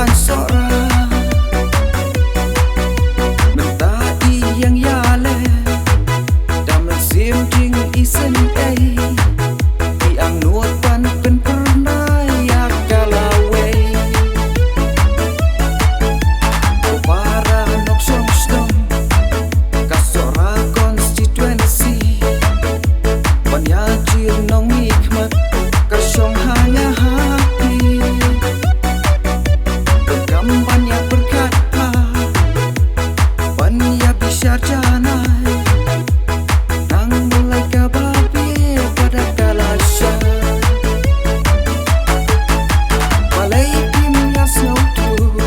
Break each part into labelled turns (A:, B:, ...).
A: kan Sohra mentai yang yale dalam sim ding isen yang nuot pan pen pernah ya kalawe para nok song song ka Sohra constituency penyaji nong hikmat ka song hanya hati berkampanye berkata panya bisa janai nang mulai kababi pada kalasya balai timnya sautu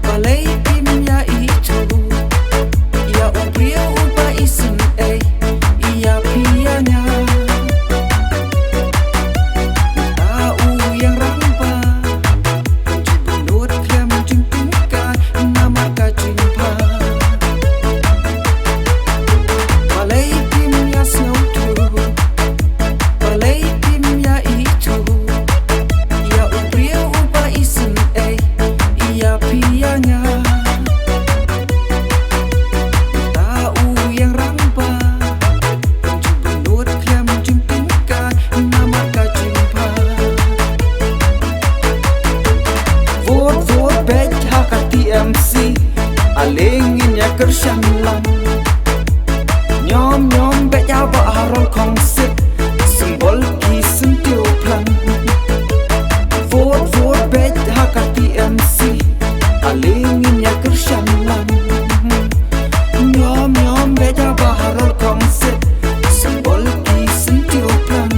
A: balai timnya itu ia upria upa isen ia pianya tahu yang rampa penut klem jingtingkan nama kajimpa balai timnya sautu balai timnya itu ia upria upa isen ia pianya tahu yang rampa penut klem jingtingkan nama kajimpa vote bet haka TMC alingin ya kersan lang nyom bet ya ba harol Khongsit simbol ki sentiu plan vote bet haka TMC alingin ya kersan lang nyom bet ya ba harol Khongsit simbol ki sentiu plan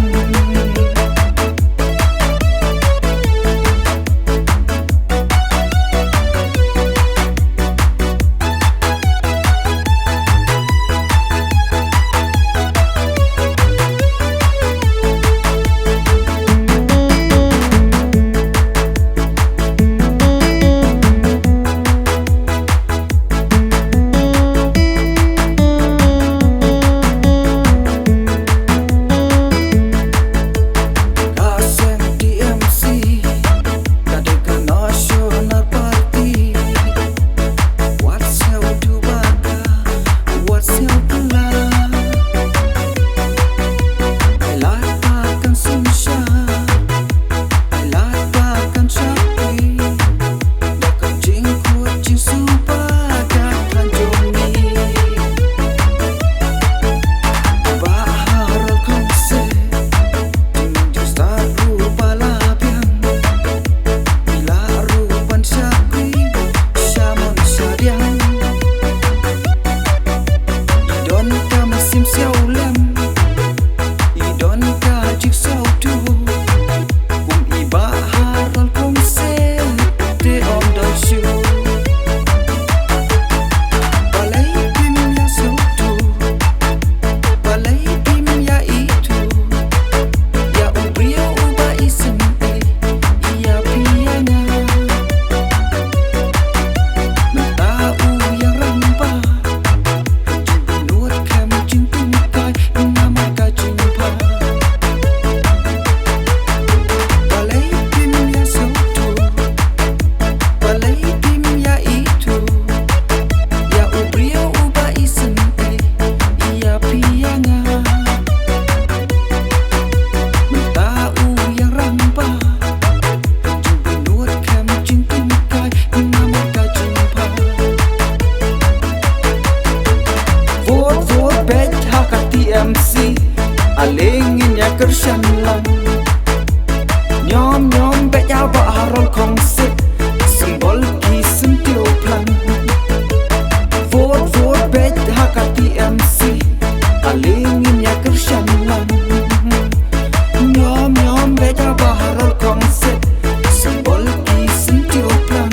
A: Kasem TMC Kadeka National Party What's your dubaga What's your plan Lapakan sunsya Lapakan syapi Dekat jingkut jing supaga kanjoni Bahar Khongsit Tinjus taru palapian bila rupan syakri syamon syadian idon ka mesim siaulam idon ka jik sautu kum iba harol Khongsit te om don shu balai timnya sautu balai timnya itu ya ubria uba isen ia pianya tahu yang rampa penut klem jingtingkan nama kajimpa balai timnya sautu balai timnya itu ya ubria uba isen ia pianya tahu yang rampa penut klem jingtingkan nama kajimpa vote bet haka TMC alingin ya kersan lang nyom bet ya ba harol Khongsit simbol ki sentiu plan vote bet haka TMC alingin ya kersan lang nyom bet ya ba harol Khongsit simbol ki sentiu plan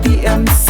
A: TMC